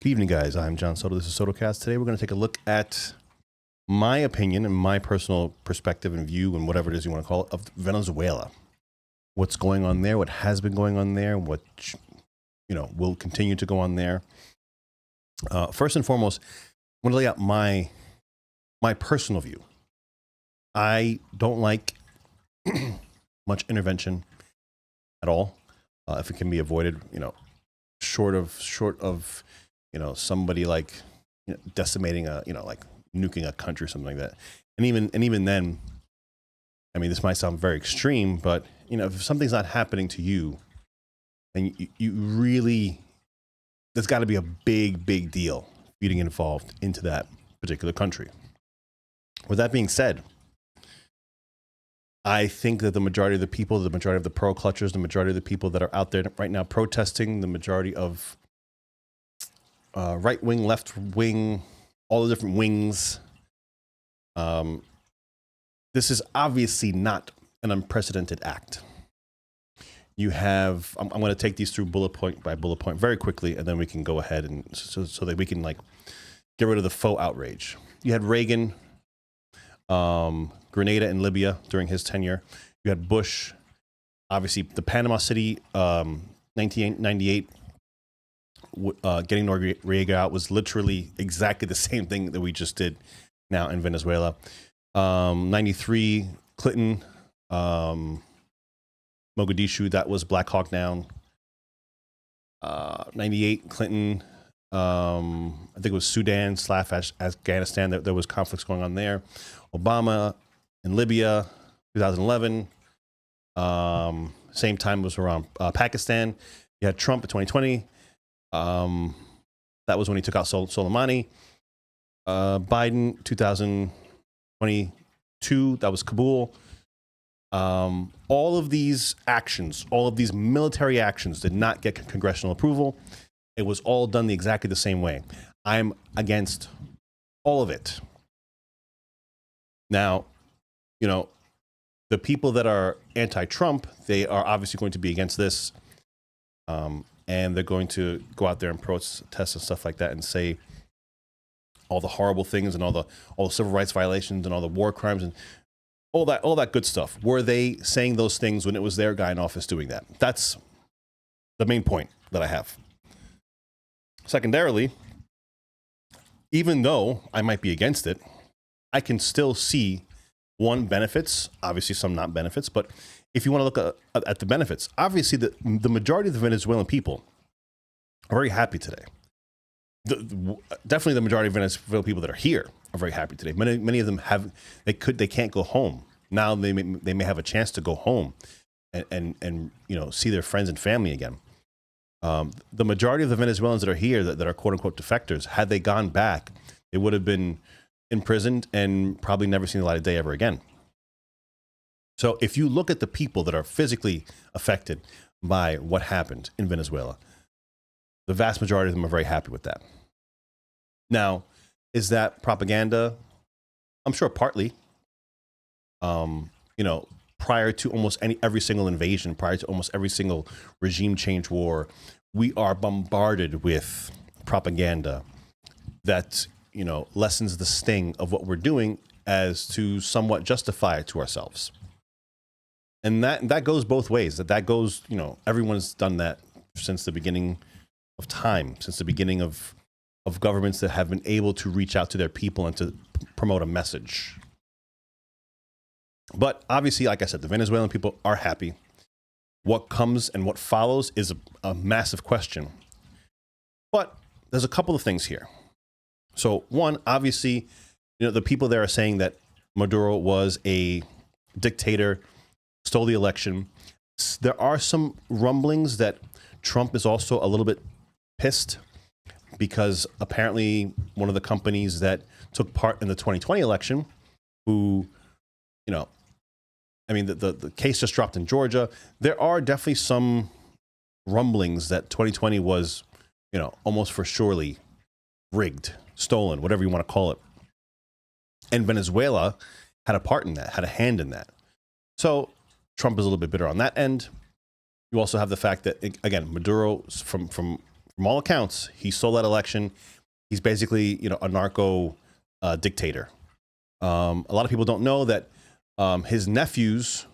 Good evening, guys. I'm John Soto. This is SotoCast. Today we're going to take a look at my opinion and my personal perspective and view and whatever it is you want to call it of Venezuela. What's going on there, what has been going on there, what will continue to go on there. First and foremost, I want to lay out my personal view. I don't like much intervention at all. If it can be avoided, short of somebody like decimating like nuking a country or something like that. And even then, I mean, this might sound very extreme, but if something's not happening to you, and you really, there's got to be a big deal getting involved into that particular country. With that being said, I think that the majority of the people, the majority of the pearl clutchers, the majority of the people that are out there right now protesting, the majority of right wing, left wing, all the different wings, this is obviously not an unprecedented act. You have, I'm going to take these through bullet point by bullet point very quickly, and then we can go ahead and so that we can get rid of the faux outrage. You had Reagan, Grenada and Libya during his tenure. You had Bush, obviously the Panama City, 1998, getting Noriega out was literally exactly the same thing that we just did now in Venezuela. 93, Clinton, Mogadishu, that was Black Hawk Down. 98, Clinton, I think it was Sudan / Afghanistan. There was conflicts going on there. Obama in Libya, 2011. Same time was around Pakistan. You had Trump in 2020. That was when he took out Soleimani. Biden, 2022. That was Kabul. All of these actions, all of these military actions did not get congressional approval. It was all done exactly the same way. I'm against all of it. Now, the people that are anti-Trump, they are obviously going to be against this. And they're going to go out there and protest and stuff like that and say all the horrible things and all the civil rights violations and all the war crimes and all that good stuff. Were they saying those things when it was their guy in office doing that? That's the main point that I have. Secondarily, even though I might be against it, I can still see benefits, obviously some not benefits, but if you want to look at the benefits, obviously the majority of the Venezuelan people are very happy today. Definitely the majority of Venezuelan people that are here are very happy today. Many of them they can't go home. Now they may have a chance to go home and see their friends and family again. The majority of the Venezuelans that are here that are quote unquote defectors, had they gone back, they would have been imprisoned and probably never seen the light of day ever again. So if you look at the people that are physically affected by what happened in Venezuela, the vast majority of them are very happy with that. Now, is that propaganda? I'm sure partly. Prior to almost every single invasion, prior to almost every single regime change war, we are bombarded with propaganda that lessens the sting of what we're doing as to somewhat justify it to ourselves. And that goes both ways. That goes, everyone's done that since the beginning of time, since the beginning of governments that have been able to reach out to their people and to promote a message. But obviously, like I said, the Venezuelan people are happy. What comes and what follows is a massive question. But there's a couple of things here. So one, obviously, the people there are saying that Maduro was a dictator, stole the election. There are some rumblings that Trump is also a little bit pissed because apparently one of the companies that took part in the 2020 election, who, the case just dropped in Georgia. There are definitely some rumblings that 2020 was, almost for surely rigged, stolen, whatever you want to call it. And Venezuela had a part in that, had a hand in that. So Trump is a little bit bitter on that end. You also have the fact that, again, Maduro, from from all accounts, he stole that election. He's basically, a narco dictator. A lot of people don't know that his nephews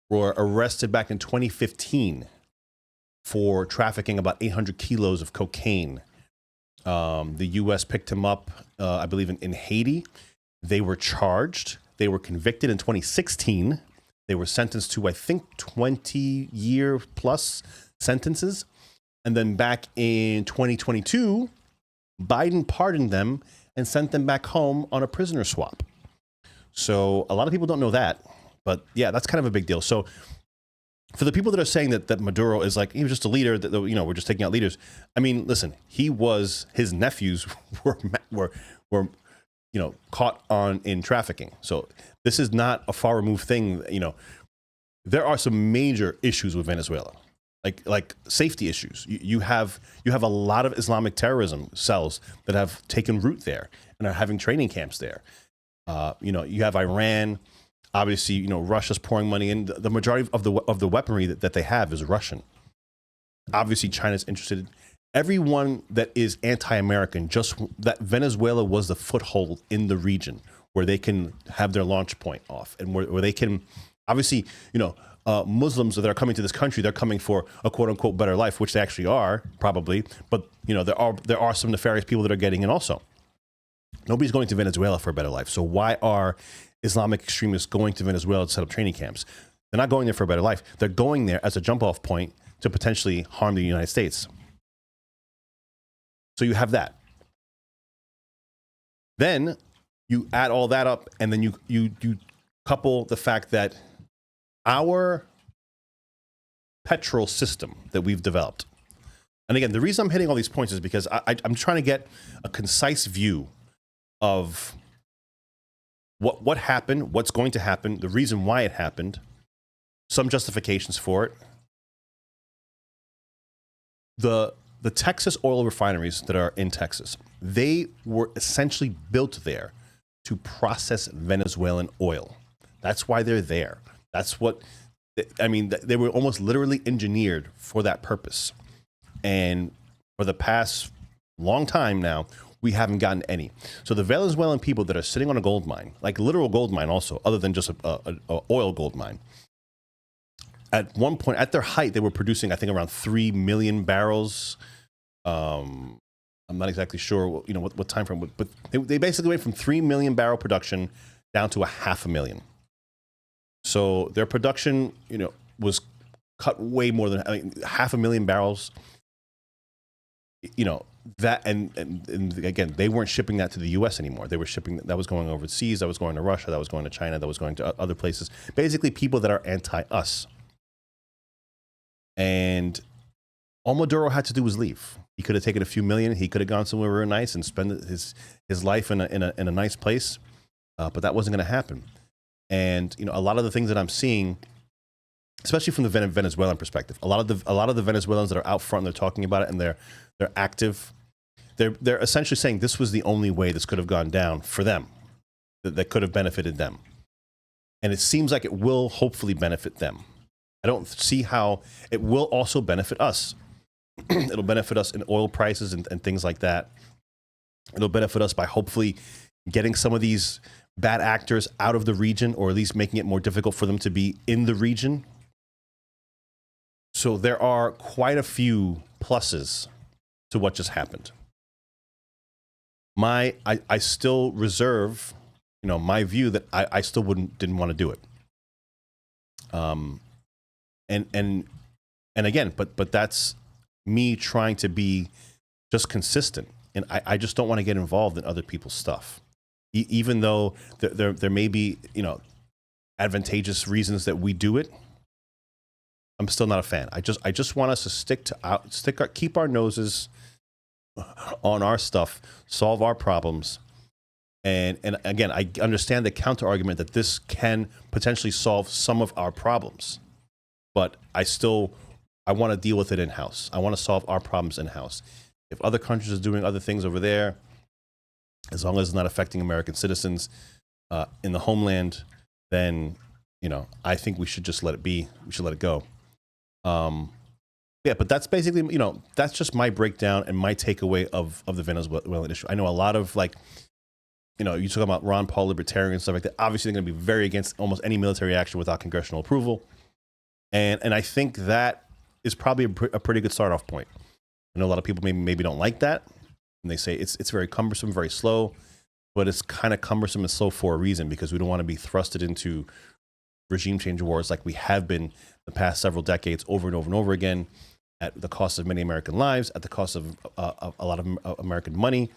were arrested back in 2015 for trafficking about 800 kilos of cocaine. The U.S. picked him up, I believe, in Haiti. They were charged. They were convicted in 2016. They were sentenced to, I think, 20-year plus sentences. And then back in 2022, Biden pardoned them and sent them back home on a prisoner swap. So a lot of people don't know that. But yeah, that's kind of a big deal. So for the people that are saying that Maduro is like, he was just a leader, that, we're just taking out leaders. I mean, listen, his nephews were caught in trafficking. So this is not a far removed thing. There are some major issues with Venezuela, like safety issues. You have a lot of Islamic terrorism cells that have taken root there and are having training camps there. You have Iran. Obviously, Russia's pouring money in. The majority of the weaponry that they have is Russian. Obviously, China's interested. Everyone that is anti-American, just that Venezuela was the foothold in the region where they can have their launch point off, and where they can, obviously, Muslims that are coming to this country, they're coming for a quote unquote better life, which they actually are probably. But there are some nefarious people that are getting in also. Nobody's going to Venezuela for a better life. So why are Islamic extremists going to Venezuela to set up training camps? They're not going there for a better life. They're going there as a jump-off point to potentially harm the United States. So you have that. Then you add all that up, and then you couple the fact that our petrol system that we've developed. And again, the reason I'm hitting all these points is because I'm trying to get a concise view of what happened, what's going to happen, the reason why it happened, some justifications for it. The Texas oil refineries that are in Texas, they were essentially built there to process Venezuelan oil. That's why they're there. That's what, I mean, they were almost literally engineered for that purpose. And for the past long time now, we haven't gotten any. So the Venezuelan people that are sitting on a gold mine, like literal gold mine also, other than just a oil gold mine, at one point, at their height, they were producing, I think, around 3 million barrels. I'm not exactly sure, what time frame, but they basically went from 3 million barrel production down to 500,000. So their production, was cut way more than 500,000 barrels. That and again, they weren't shipping that to the U.S. anymore. They were shipping that was going overseas. That was going to Russia. That was going to China. That was going to other places. Basically, people that are anti-us. And all Maduro had to do was leave. He could have taken a few million. He could have gone somewhere real nice and spent his life in a nice place. But that wasn't going to happen. And a lot of the things that I'm seeing, especially from the Venezuelan perspective, a lot of the Venezuelans that are out front, and they're talking about it, and they're active. They're essentially saying this was the only way this could have gone down for them, that could have benefited them. And it seems like it will hopefully benefit them. I don't see how it will also benefit us. It'll benefit us in oil prices and things like that. It'll benefit us by hopefully getting some of these bad actors out of the region, or at least making it more difficult for them to be in the region. So there are quite a few pluses to what just happened. I still reserve, my view that I still didn't want to do it. And again, but that's me trying to be just consistent, and I just don't want to get involved in other people's stuff, even though there may be advantageous reasons that we do it. I'm still not a fan. I just want us to keep our noses on our stuff, solve our problems. And again, I understand the counter argument that this can potentially solve some of our problems, but I want to deal with it in-house. I want to solve our problems in-house. If other countries are doing other things over there, as long as it's not affecting American citizens in the homeland, then I think we should just let it be. We should let it go. Yeah, but that's basically, you know, that's just my breakdown and my takeaway of the Venezuelan issue. I know a lot of, like, you know, you talk about Ron Paul libertarian and stuff like that. Obviously, they're going to be very against almost any military action without congressional approval. And I think that is probably a pretty good start off point. I know a lot of people maybe don't like that. And they say it's very cumbersome, very slow, but it's kind of cumbersome and slow for a reason, because we don't want to be thrusted into regime change wars like we have been the past several decades over and over and over again, at the cost of many American lives, at the cost of a lot of American money,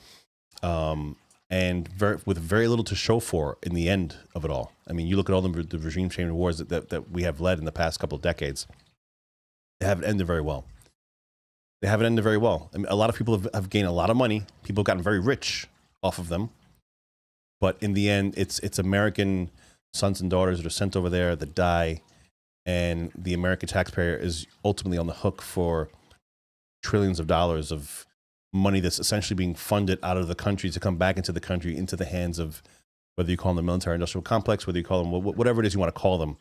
and with very little to show for in the end of it all. I mean, you look at all the regime change wars that we have led in the past couple of decades, they haven't ended very well. They haven't ended very well. I mean, a lot of people have gained a lot of money. People have gotten very rich off of them. But in the end, it's American sons and daughters that are sent over there that die. And the American taxpayer is ultimately on the hook for trillions of dollars of money that's essentially being funded out of the country to come back into the country, into the hands of, whether you call them the military industrial complex, whether you call them whatever it is you want to call them.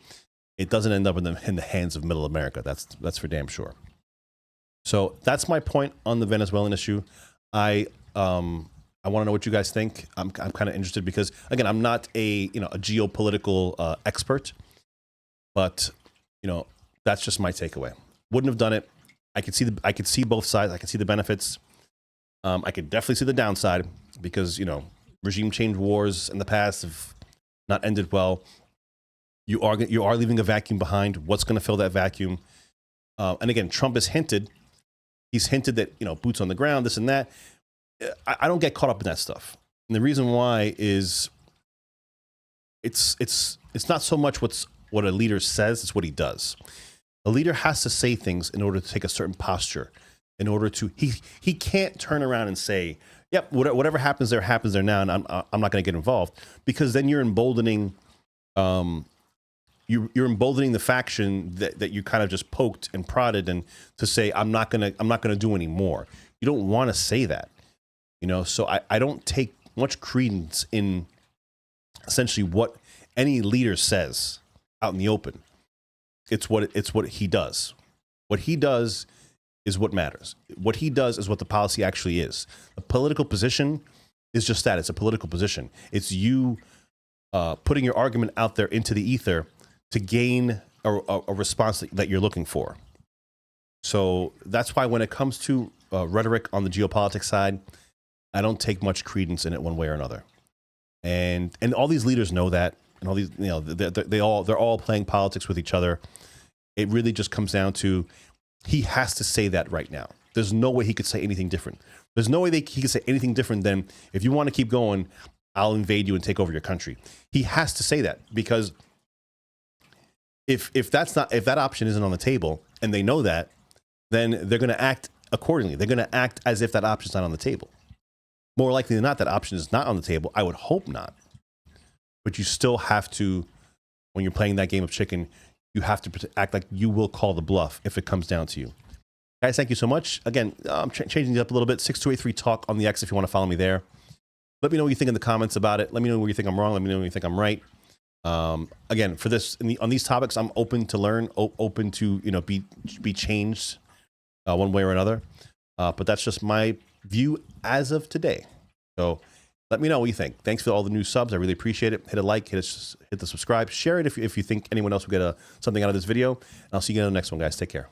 It doesn't end up in the hands of middle America. That's for damn sure. So that's my point on the Venezuelan issue. I want to know what you guys think. I'm kind of interested because, again, I'm not a geopolitical expert, but that's just my takeaway. Wouldn't have done it. I could see both sides. I could see the benefits. I could definitely see the downside because regime change wars in the past have not ended well. You are leaving a vacuum behind. What's going to fill that vacuum? And again, Trump has hinted. He's hinted that boots on the ground, this and that. I don't get caught up in that stuff. And the reason why is it's not so much what a leader says, it's what he does. A leader has to say things in order to take a certain posture. In order to, he can't turn around and say, "Yep, whatever happens there now," and I'm not going to get involved, because then you're emboldening, you're emboldening the faction that you kind of just poked and prodded, and to say, I'm not gonna do any more. You don't want to say that, So I don't take much credence in essentially what any leader says out in the open. It's what he does. What he does is what matters. What he does is what the policy actually is. A political position is just that. It's a political position. It's you putting your argument out there into the ether to gain a response that you're looking for. So that's why when it comes to rhetoric on the geopolitics side, I don't take much credence in it one way or another. And all these leaders know that, and all these, they're all playing politics with each other. It really just comes down to, he has to say that right now. There's no way he could say anything different. There's no way he could say anything different than, if you want to keep going, I'll invade you and take over your country. He has to say that, because if that option isn't on the table, and they know that, then they're going to act accordingly. They're going to act as if that option's not on the table. More likely than not, that option is not on the table. I would hope not. But you still have to, when you're playing that game of chicken, you have to act like you will call the bluff if it comes down to you. Guys, thank you so much. Again, I'm changing it up a little bit. 6283 Talk on the X if you want to follow me there. Let me know what you think in the comments about it. Let me know where you think I'm wrong. Let me know where you think I'm right. Again, for this, on these topics, I'm open to learn, open to be changed one way or another. But that's just my view as of today. So let me know what you think. Thanks for all the new subs. I really appreciate it. Hit a like, hit the subscribe, share it if you think anyone else will get something out of this video. And I'll see you in the next one, guys. Take care.